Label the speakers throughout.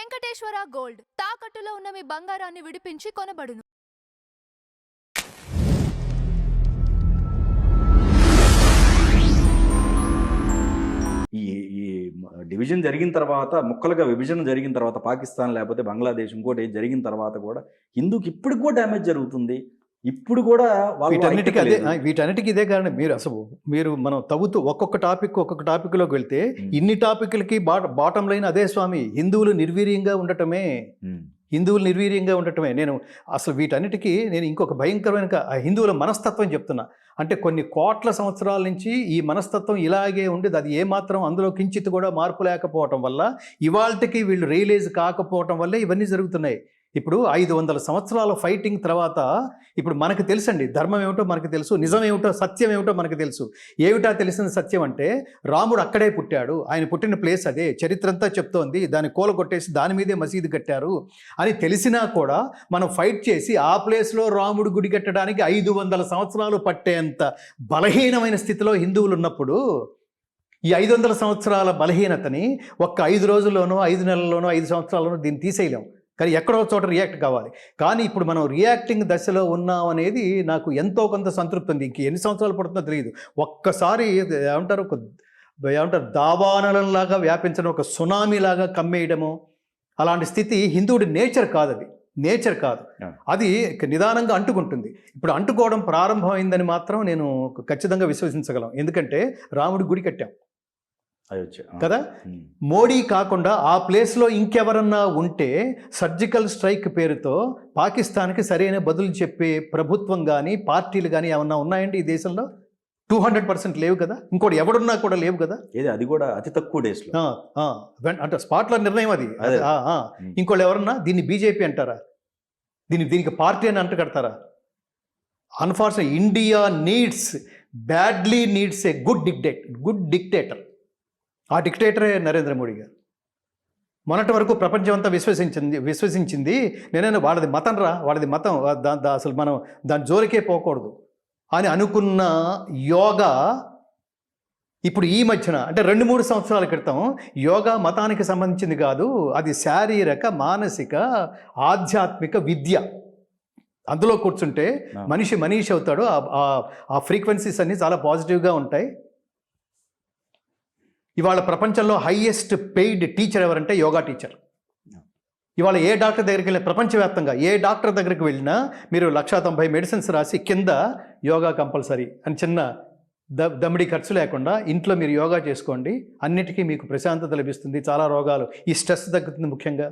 Speaker 1: Venkateswara gold తాకట్టులో ఉన్న మీ బంగారాన్ని విడిపించి కొనబడును.
Speaker 2: ఈ ఈ డివిజన్ జరిగిన తర్వాత, ముక్కలుగా విభజన జరిగిన తర్వాత, పాకిస్తాన్ లేకపోతే బంగ్లాదేశ్ ఇంకోటి జరిగిన తర్వాత కూడా హిందూకి ఇప్పటికి కూడా డ్యామేజ్ జరుగుతుంది. ఇప్పుడు కూడా
Speaker 3: వీటన్నిటికీ ఇదే కారణం. మీరు మనం తవ్వుతూ ఒక్కొక్క టాపిక్లోకి వెళ్తే ఇన్ని టాపిక్లకి బాటం లైన్ అదే స్వామి, హిందువులు నిర్వీర్యంగా ఉండటమే. నేను అసలు వీటన్నిటికీ నేను ఇంకొక భయంకరమైన హిందువుల మనస్తత్వం చెప్తున్నా. అంటే కొన్ని కోట్ల సంవత్సరాల నుంచి ఈ మనస్తత్వం ఇలాగే ఉండేది. అది ఏమాత్రం అందులో కించిత్ కూడా మార్పు లేకపోవటం వల్ల, ఇవాళకి వీళ్ళు రియలైజ్ కాకపోవటం వల్లే ఇవన్నీ జరుగుతున్నాయి. ఇప్పుడు 500 సంవత్సరాల ఫైటింగ్ తర్వాత ఇప్పుడు మనకు తెలుసండి, ధర్మం ఏమిటో మనకు తెలుసు, నిజం ఏమిటో, సత్యం ఏమిటో మనకు తెలుసు. ఏమిటా తెలిసిన సత్యం అంటే రాముడు అక్కడే పుట్టాడు, ఆయన పుట్టిన ప్లేస్ అదే, చరిత్ర అంతా చెప్తోంది. దాన్ని కూలగొట్టేసి దాని మీదే మసీదు కట్టారు అని తెలిసినా కూడా మనం ఫైట్ చేసి ఆ ప్లేస్లో రాముడు గుడి కట్టడానికి 500 సంవత్సరాలు పట్టేంత బలహీనమైన స్థితిలో హిందువులు ఉన్నప్పుడు, ఈ 500 సంవత్సరాల బలహీనతని ఒక్క 5 రోజుల్లోనో, 5 నెలల్లోనో, 5 సంవత్సరాల్లోనో దీన్ని తీసేయలేం. కానీ ఎక్కడో చోట రియాక్ట్ కావాలి. కానీ ఇప్పుడు మనం రియాక్టింగ్ దశలో ఉన్నాం అనేది నాకు ఎంతో కొంత సంతృప్తి ఉంది. ఇంక ఎన్ని సంవత్సరాలు పడుతుందో తెలియదు. ఒక్కసారి ఏమంటారు దావానలంలాగా వ్యాపించడం, ఒక సునామీలాగా కమ్మేయడము, అలాంటి స్థితి హిందువుడి నేచర్ కాదు. అది నిదానంగా అంటుకుంటుంది. ఇప్పుడు అంటుకోవడం ప్రారంభమైందని మాత్రం నేను ఖచ్చితంగా విశ్వసించగలం. ఎందుకంటే రాముడి గుడి కట్టాం కదా. మోడీ కాకుండా ఆ ప్లేస్లో ఇంకెవరన్నా ఉంటే సర్జికల్ స్ట్రైక్ పేరుతో పాకిస్తాన్కి సరైన బదులు చెప్పే ప్రభుత్వం కానీ, పార్టీలు కానీ ఏమన్నా ఉన్నాయండి ఈ దేశంలో? 200% లేవు కదా. ఇంకోటి ఎవడున్నా కూడా లేవు కదా.
Speaker 2: అది కూడా అతి తక్కువ డేస్లో
Speaker 3: అంటే స్పాట్లో నిర్ణయం అది. ఇంకోళ్ళు ఎవరన్నా దీన్ని బీజేపీ అంటారా? దీనికి పార్టీ అని అంటగడతారా? Unfortunate India badly needs a good dictator. ఆ డిక్టేటరే నరేంద్ర మోడీ గారు. మొన్నటి వరకు ప్రపంచం అంతా విశ్వసించింది నేనైనా వాళ్ళది మతం అసలు మనం దాని జోలికే పోకూడదు అని అనుకున్న యోగా ఇప్పుడు ఈ మధ్యన, అంటే 2-3 సంవత్సరాల క్రితం, యోగా మతానికి సంబంధించింది కాదు, అది శారీరక, మానసిక, ఆధ్యాత్మిక విద్య. అందులో కూర్చుంటే మనిషి అవుతాడు. ఆ ఫ్రీక్వెన్సీస్ అన్నీ చాలా పాజిటివ్గా ఉంటాయి. ఇవాళ ప్రపంచంలో హైయెస్ట్ పెయిడ్ టీచర్ ఎవరంటే యోగా టీచర్. ఇవాళ ఏ డాక్టర్ దగ్గరికి వెళ్ళినా, ప్రపంచవ్యాప్తంగా ఏ డాక్టర్ దగ్గరికి వెళ్ళినా మీరు 190 మెడిసిన్స్ రాసి కింద యోగా కంపల్సరీ అని, చిన్న దమ్మిడి ఖర్చు లేకుండా ఇంట్లో మీరు యోగా చేసుకోండి, అన్నిటికీ మీకు ప్రశాంతత లభిస్తుంది, చాలా రోగాలు, ఈ స్ట్రెస్ తగ్గుతుంది ముఖ్యంగా.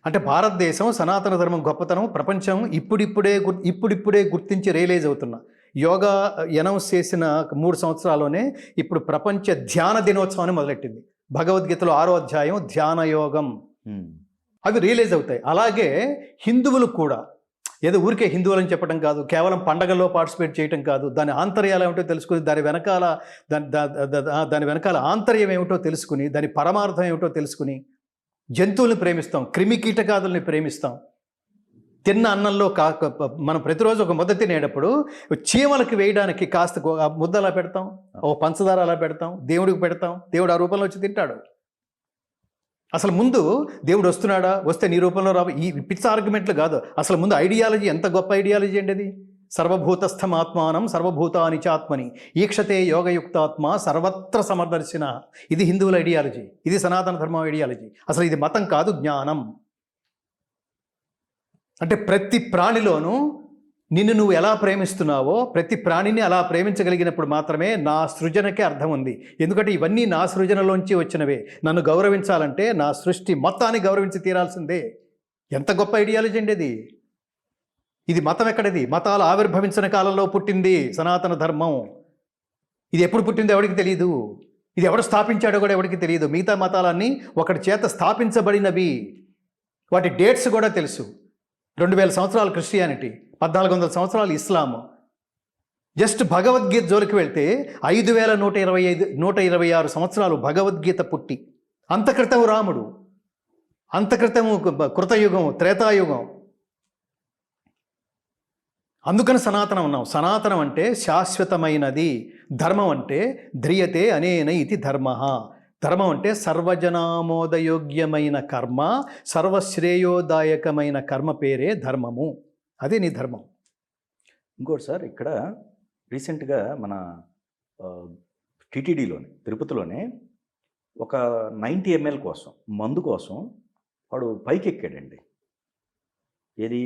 Speaker 3: అంటే భారతదేశం సనాతన ధర్మం గొప్పతనం ప్రపంచం ఇప్పుడిప్పుడే గుర్తించి రియలైజ్ అవుతున్నా. యోగా అనౌన్స్ చేసిన 3 సంవత్సరాల్లోనే ఇప్పుడు ప్రపంచ ధ్యాన దినోత్సవాన్ని మొదలెట్టింది. భగవద్గీతలో 6వ అధ్యాయం ధ్యాన యోగం, అవి రియలైజ్ అవుతాయి. అలాగే హిందువులు కూడా ఏదో ఊరికే హిందువులని చెప్పడం కాదు, కేవలం పండగల్లో పార్టిసిపేట్ చేయటం కాదు, దాని ఆంతర్యాలు ఏమిటో తెలుసుకుని, దాని వెనకాల ఆంతర్యం ఏమిటో తెలుసుకుని, దాని పరమార్థం ఏమిటో తెలుసుకుని, జంతువుల్ని ప్రేమిస్తాం, క్రిమి కీటకాదుల్ని ప్రేమిస్తాం. తిన్న అన్నంలో మనం ప్రతిరోజు ఒక ముద్ద తినేటప్పుడు చీమలకి వేయడానికి కాస్త ముద్ద అలా పెడతాం, ఓ పంచదార అలా పెడతాం, దేవుడికి పెడతాం, దేవుడు ఆ రూపంలో వచ్చి తింటాడు. అసలు ముందు దేవుడు వస్తున్నాడా, వస్తే నీ రూపంలో ఈ పిచ్చి ఆర్గ్యుమెంట్లు కాదు. అసలు ముందు ఐడియాలజీ, ఎంత గొప్ప ఐడియాలజీ అండి అది. సర్వభూతస్థమాత్మానం సర్వభూతాని చాత్మని ఈక్షతే యోగయుక్తాత్మ సర్వత్ర సమదర్శిన. ఇది హిందువుల ఐడియాలజీ, ఇది సనాతన ధర్మం ఐడియాలజీ. అసలు ఇది మతం కాదు, జ్ఞానం. అంటే ప్రతి ప్రాణిలోనూ నిన్ను నువ్వు ఎలా ప్రేమిస్తున్నావో, ప్రతి ప్రాణిని అలా ప్రేమించగలిగినప్పుడు మాత్రమే నా సృజనకే అర్థం ఉంది. ఎందుకంటే ఇవన్నీ నా సృజనలోంచి వచ్చినవే. నన్ను గౌరవించాలంటే నా సృష్టి మొత్తాన్ని గౌరవించి తీరాల్సిందే. ఎంత గొప్ప ఐడియాలజీ అండి ఇది. ఇది మతం ఎక్కడది? మతాలు ఆవిర్భవించిన కాలంలో పుట్టింది సనాతన ధర్మం. ఇది ఎప్పుడు పుట్టిందో ఎవరికి తెలియదు, ఇది ఎవడు స్థాపించాడో కూడా ఎవరికి తెలియదు. మిగతా మతాలన్నీ ఒకటి చేత స్థాపించబడినవి, వాటి డేట్స్ కూడా తెలుసు. 2000 సంవత్సరాలు క్రిస్టియానిటీ, 1400 సంవత్సరాలు ఇస్లాము. జస్ట్ భగవద్గీత జోలికి వెళ్తే 5126 సంవత్సరాలు భగవద్గీత పుట్టి, అంతక్రితం రాముడు, అంతక్రితము కృతయుగం, త్రేతాయుగం. అందుకని సనాతనం ఉన్నాం. సనాతనం అంటే శాశ్వతమైనది, ధర్మం అంటే ధ్రియతే అనేన ఇది ధర్మ. ధర్మం అంటే సర్వజనామోదయోగ్యమైన కర్మ, సర్వశ్రేయోదాయకమైన కర్మ పేరే ధర్మము. అదే నీ ధర్మం.
Speaker 2: ఇంకోటి సార్, ఇక్కడ రీసెంట్గా మన టీటీడీలోనే, తిరుపతిలోనే ఒక 90 ml కోసం, మందు కోసం వాడు పైకి ఎక్కాడండి. ఏది,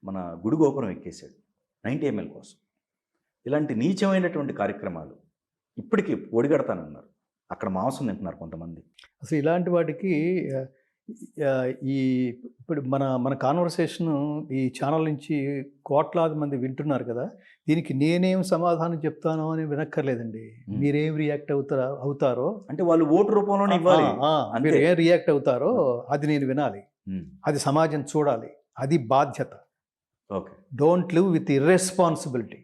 Speaker 2: మన గుడి గోపురం ఎక్కేసాడు 90 ml కోసం. ఇలాంటి నీచమైనటువంటి కార్యక్రమాలు ఇప్పటికీ ఒడిగడతానన్నారు. అక్కడ మాంసం తింటున్నారు కొంతమంది.
Speaker 3: అసలు ఇలాంటి వాటికి ఈ ఇప్పుడు మన కాన్వర్సేషన్ ఈ ఛానల్ నుంచి కోట్లాది మంది వింటున్నారు కదా, దీనికి నేనేం సమాధానం చెప్తానో అని వినక్కర్లేదండి. మీరేం రియాక్ట్ అవుతారో
Speaker 2: అంటే వాళ్ళు ఓటు రూపంలోనే ఇవ్వాలి.
Speaker 3: మీరు ఏం రియాక్ట్ అవుతారో అది నేను వినాలి, అది సమాజం చూడాలి, అది బాధ్యత.
Speaker 2: Okay,
Speaker 3: don't live with irresponsibility.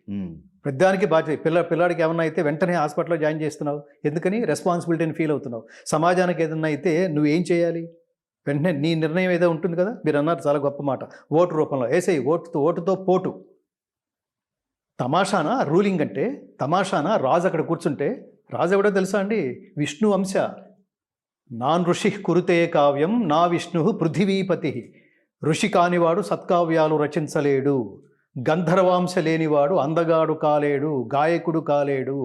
Speaker 3: పెద్దానికి బాధ్యత. పిల్లాడికి ఏమన్నా అయితే వెంటనే హాస్పిటల్లో జాయిన్ చేస్తున్నావు, ఎందుకని? రెస్పాన్సిబిలిటీని ఫీల్ అవుతున్నావు. సమాజానికి ఏదన్నా అయితే నువ్వేం చేయాలి? వెంటనే నీ నిర్ణయం ఏదో ఉంటుంది కదా. మీరు అన్నారు చాలా గొప్ప మాట, ఓటు రూపంలో వేసేయి, ఓటుతో పోటు. తమాషానా రూలింగ్ అంటే? తమాషానా రాజు అక్కడ కూర్చుంటే? రాజు ఎవడో తెలుసా అండి? విష్ణు అంశ. నాన్ ఋషి కురుతే కావ్యం నా విష్ణు పృథివీపతి. ఋషి కానివాడు సత్కావ్యాలు రచించలేడు, గంధర్వాంశ లేనివాడు అందగాడు కాలేడు, గాయకుడు కాలేడు,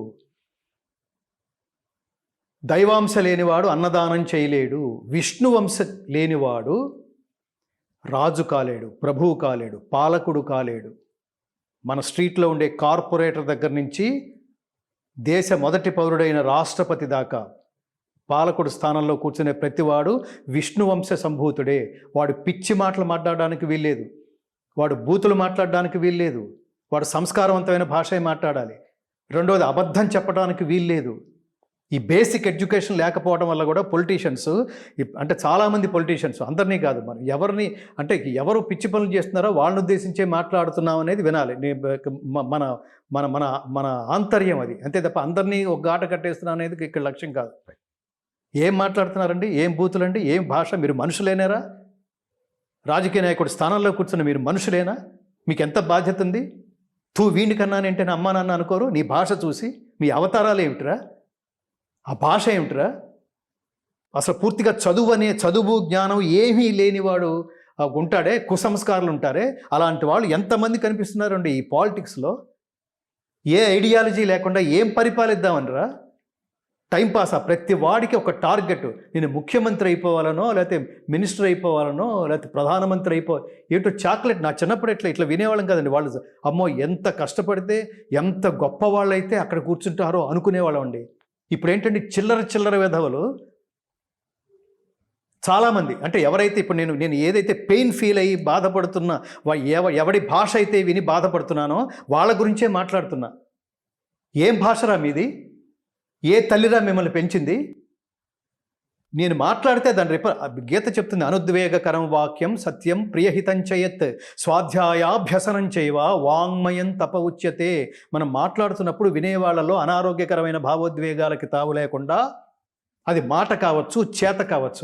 Speaker 3: దైవాంశ లేనివాడు అన్నదానం చేయలేడు, విష్ణువంశ లేనివాడు రాజు కాలేడు, ప్రభువు కాలేడు, పాలకుడు కాలేడు. మన స్ట్రీట్లో ఉండే కార్పొరేటర్ దగ్గర నుంచి దేశ మొదటి పౌరుడైన రాష్ట్రపతి దాకా పాలకుడు స్థానంలో కూర్చునే ప్రతివాడు విష్ణువంశ సంభూతుడే. వాడు పిచ్చి మాటలు మాట్లాడడానికి వీల్లేదు, వాడు బూతులు మాట్లాడడానికి వీల్లేదు, వాడు సంస్కారవంతమైన భాషే మాట్లాడాలి. రెండవది, అబద్ధం చెప్పడానికి వీల్లేదు. ఈ బేసిక్ ఎడ్యుకేషన్ లేకపోవడం వల్ల కూడా పొలిటీషియన్స్, అంటే చాలామంది పొలిటీషియన్స్, అందరినీ కాదు, మనం ఎవరిని అంటే ఎవరు పిచ్చి పనులు చేస్తున్నారో వాళ్ళని ఉద్దేశించే మాట్లాడుతున్నాం అనేది వినాలి. మన మన మన మన ఆంతర్యం అది, అంతే తప్ప అందరినీ ఒక గాట కట్టేస్తున్నాం అనేది ఇక్కడ లక్ష్యం కాదు. ఏం మాట్లాడుతున్నారండి? ఏం బూతులండి? ఏం భాష? మీరు మనుషులేనారా? రాజకీయ నాయకుడు స్థానంలో కూర్చున్న మీరు మనుషులేనా? మీకు ఎంత బాధ్యత ఉంది? వీడిని కన్నానంటే నా అమ్మా నాన్న అనుకోరు? నీ భాష చూసి మీ అవతారాలు ఏమిటిరా? ఆ భాష ఏమిటిరా? అసలు పూర్తిగా చదువు జ్ఞానం ఏమీ లేనివాడు ఉంటాడే, కుసంస్కారాలు ఉంటారే, అలాంటి వాళ్ళు ఎంతమంది కనిపిస్తున్నారండి ఈ పాలిటిక్స్లో? ఏ ఐడియాలజీ లేకుండా ఏం పరిపాలిద్దామనిరా? టైంపాసా? ప్రతి వాడికి ఒక టార్గెట్. నేను ముఖ్యమంత్రి అయిపోవాలనో, లేకపోతే మినిస్టర్ అయిపోవాలనో, లేకపోతే ప్రధానమంత్రి ఏంటో చాక్లెట్. నా చిన్నప్పుడు ఇట్లా వినేవాళ్ళం కదండి. వాళ్ళు అమ్మో ఎంత కష్టపడితే ఎంత గొప్ప వాళ్ళైతే అక్కడ కూర్చుంటారో అనుకునేవాళ్ళం అండి. ఇప్పుడు ఏంటంటే చిల్లర విధవలు చాలామంది. అంటే ఎవరైతే ఇప్పుడు నేను ఏదైతే పెయిన్ ఫీల్ అయ్యి బాధపడుతున్నా, ఎవడి భాష అయితే విని బాధపడుతున్నానో వాళ్ళ గురించే మాట్లాడుతున్నా. ఏం భాషరా మీది? ఏ తల్లిరా మిమ్మల్ని పెంచింది? నేను మాట్లాడితే దాని గీత చెప్తుంది, అనుద్వేగకరం వాక్యం సత్యం ప్రియహితం చయత్ స్వాధ్యాయాభ్యసనం చేయవ వాంగ్మయం తప ఉచ్యతే. మనం మాట్లాడుతున్నప్పుడు వినేవాళ్లలో అనారోగ్యకరమైన భావోద్వేగాలకి తావు లేకుండా, అది మాట కావచ్చు, చేత కావచ్చు,